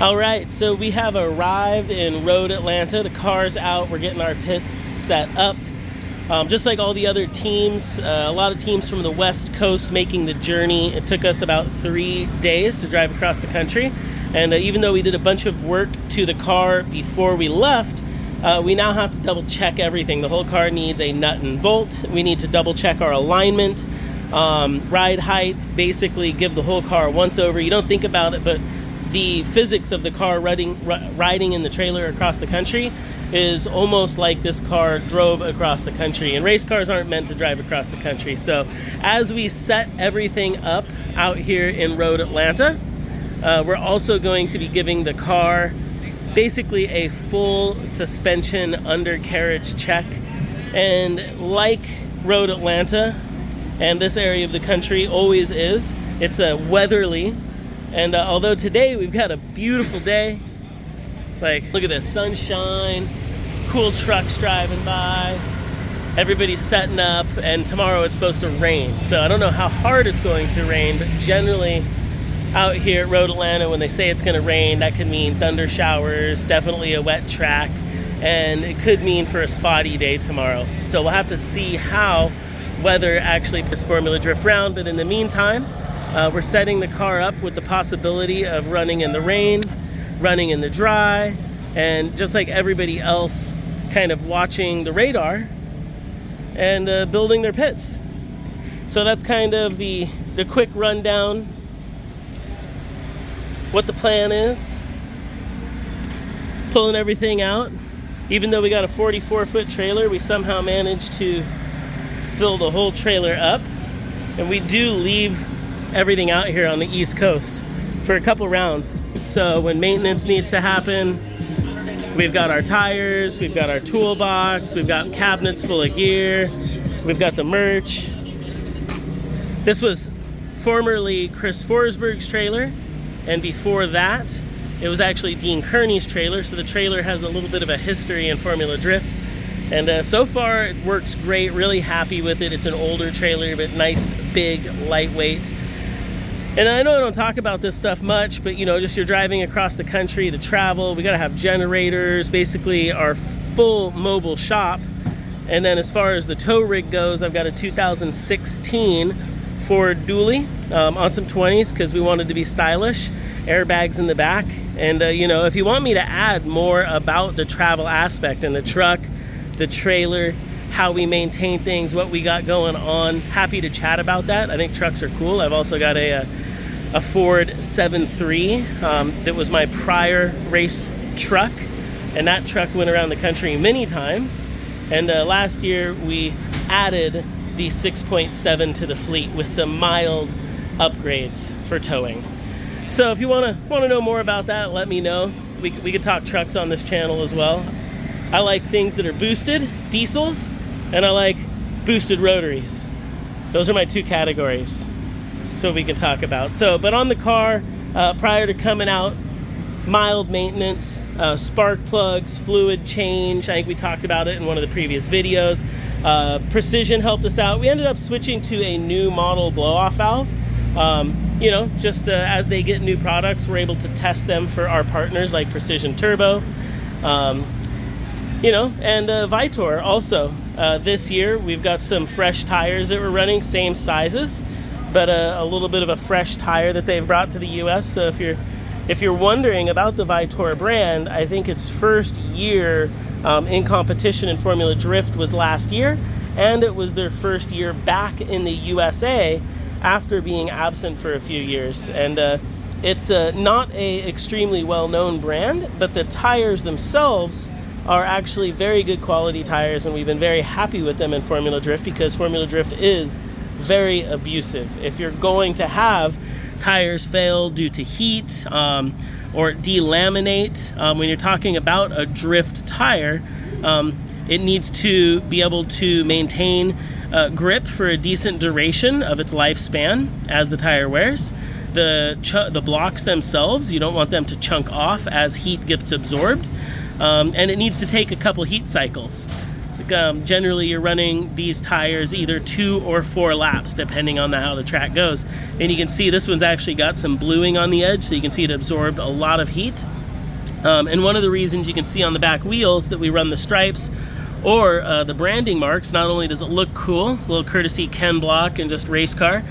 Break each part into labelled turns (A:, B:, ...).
A: All right, so we have arrived in Road Atlanta. The car's out. We're getting our pits set up. Just like all the other teams, a lot of teams from the West Coast making the journey. It took us about 3 days to drive across the country. And even though we did a bunch of work to the car before we left, we now have to double check everything. The whole car needs a nut and bolt. We need to double check our alignment, ride height, basically give the whole car a once over. You don't think about it, but the physics of the car riding in the trailer across the country is almost like this car drove across the country. And race cars aren't meant to drive across the country. So as we set everything up out here in Road Atlanta, we're also going to be giving the car basically a full suspension undercarriage check. And like Road Atlanta and this area of the country always is, it's a weatherly. And although today we've got a beautiful day, like look at this, sunshine, cool trucks driving by, everybody's setting up, and tomorrow it's supposed to rain. So I don't know how hard it's going to rain, but generally out here at Road Atlanta, when they say it's going to rain, that could mean thunder showers, definitely a wet track, and it could mean for a spotty day tomorrow. So we'll have to see how weather actually this Formula Drift round, but in the meantime, we're setting the car up with the possibility of running in the rain, running in the dry, and just like everybody else, kind of watching the radar and building their pits. So that's kind of the quick rundown, what the plan is. Pulling everything out. Even though we got a 44-foot trailer, we somehow managed to fill the whole trailer up. And we do leave everything out here on the East Coast for a couple rounds. So when maintenance needs to happen, we've got our tires, we've got our toolbox, we've got cabinets full of gear, we've got the merch. This was formerly Chris Forsberg's trailer, and before that, it was actually Dean Kearney's trailer, so the trailer has a little bit of a history in Formula Drift. And so far, it works great, really happy with it. It's an older trailer, but nice, big, lightweight. And I know I don't talk about this stuff much, but just you're driving across the country to travel. We got to have generators, basically our full mobile shop. And then as far as the tow rig goes, I've got a 2016 Ford dually on some 20s because we wanted to be stylish. Airbags in the back. And, if you want me to add more about the travel aspect and the truck, the trailer, how we maintain things, what we got going on, happy to chat about that. I think trucks are cool. I've also got a Ford 7.3 that was my prior race truck, and that truck went around the country many times. And last year we added the 6.7 to the fleet with some mild upgrades for towing. So if you want to know more about that, let me know. We could talk trucks on this channel as well. I like things that are boosted, diesels, and I like boosted rotaries. Those are my two categories. So we can talk about. But on the car, prior to coming out, mild maintenance, spark plugs, fluid change. I think we talked about it in one of the previous videos. Precision helped us out. We ended up switching to a new model blow-off valve. Just as they get new products, we're able to test them for our partners like Precision Turbo. And Vitor also. This year, we've got some fresh tires that we're running, same sizes, but a little bit of a fresh tire that they've brought to the U.S. So if you're wondering about the Vitor brand, I think its first year in competition in Formula Drift was last year, and it was their first year back in the USA after being absent for a few years. And it's not a extremely well-known brand, but the tires themselves are actually very good quality tires, and we've been very happy with them in Formula Drift because Formula Drift is very abusive. If you're going to have tires fail due to heat or delaminate, when you're talking about a drift tire, it needs to be able to maintain grip for a decent duration of its lifespan as the tire wears. The blocks themselves, you don't want them to chunk off as heat gets absorbed. And it needs to take a couple heat cycles. So Generally, you're running these tires either 2 or 4 laps, depending on how the track goes. And you can see this one's actually got some bluing on the edge, so you can see it absorbed a lot of heat. And one of the reasons you can see on the back wheels that we run the stripes or the branding marks, not only does it look cool, a little courtesy Ken Block and just race car,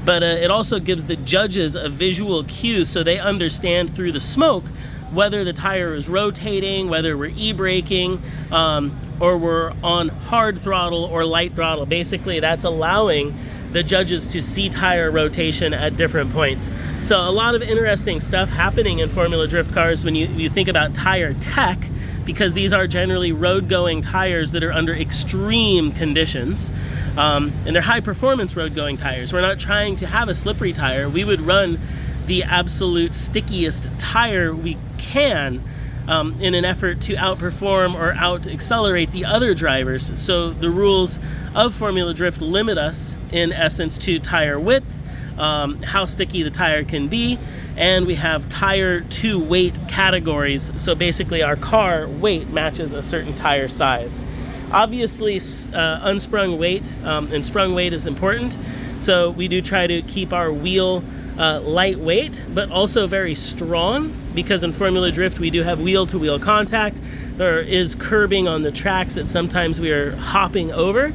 A: but it also gives the judges a visual cue so they understand through the smoke whether the tire is rotating, whether we're e-braking, or we're on hard throttle or light throttle. Basically, that's allowing the judges to see tire rotation at different points. So a lot of interesting stuff happening in Formula Drift cars when you think about tire tech, because these are generally road-going tires that are under extreme conditions. And they're high-performance road-going tires. We're not trying to have a slippery tire. We would run the absolute stickiest tire we can in an effort to outperform or out-accelerate the other drivers. So the rules of Formula Drift limit us, in essence, to tire width, how sticky the tire can be, and we have tire to weight categories. So basically our car weight matches a certain tire size. Obviously, unsprung weight and sprung weight is important. So we do try to keep our wheel lightweight, but also very strong, because in Formula Drift we do have wheel-to-wheel contact. There is curbing on the tracks that sometimes we are hopping over,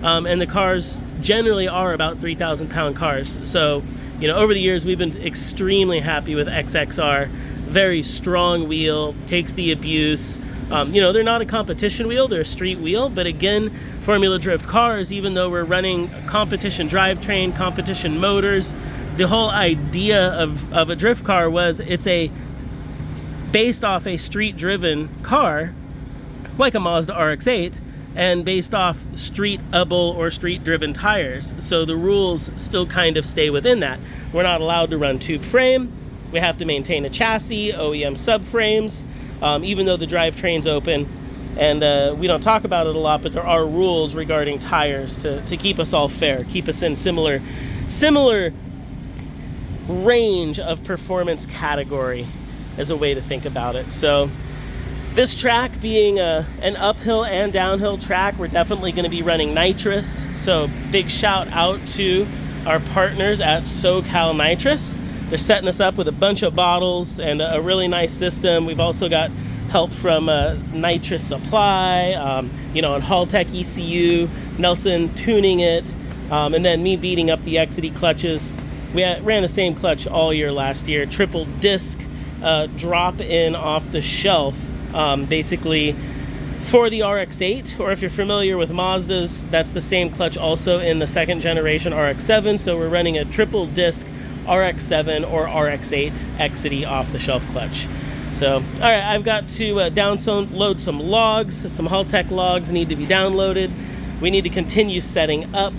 A: and the cars generally are about 3,000 pound cars. So, you know, over the years we've been extremely happy with XXR. Very strong wheel, takes the abuse. You know, they're not a competition wheel, they're a street wheel, but again, Formula Drift cars, even though we're running competition drivetrain, competition motors, the whole idea of a drift car was it's based off a street-driven car, like a Mazda RX8, and based off streetable or street-driven tires. So the rules still kind of stay within that. We're not allowed to run tube frame. We have to maintain a chassis, OEM subframes, even though the drivetrain's open. And we don't talk about it a lot, but there are rules regarding tires to keep us all fair, keep us in similar range of performance category as a way to think about it. So this track being an uphill and downhill track, we're definitely going to be running nitrous. So big shout out to our partners at SoCal Nitrous. They're setting us up with a bunch of bottles and a really nice system. We've also got help from Nitrous Supply, you know, and Haltech ECU, Nelson tuning it, and then me beating up the XD clutches. We ran the same clutch all year last year, triple disc drop in off the shelf, basically for the RX8, or if you're familiar with Mazdas, that's the same clutch also in the second generation RX7. So we're running a triple disc RX7 or RX8 XD off the shelf clutch. So, all right, I've got to download some logs. Some Haltech logs need to be downloaded. We need to continue setting up.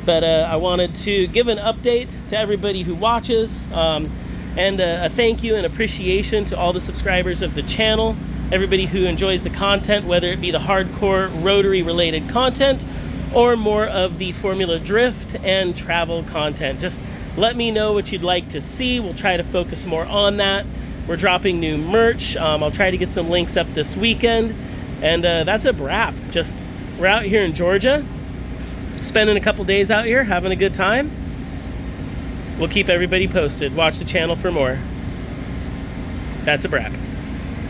A: But I wanted to give an update to everybody who watches, and a thank you and appreciation to all the subscribers of the channel, everybody who enjoys the content, whether it be the hardcore rotary related content or more of the Formula Drift and travel content. Just let me know what you'd like to see. We'll try to focus more on that. We're dropping new merch. I'll try to get some links up this weekend. And that's a wrap. Just, we're out here in Georgia, spending a couple days out here, having a good time. We'll keep everybody posted. Watch the channel for more. That's a wrap.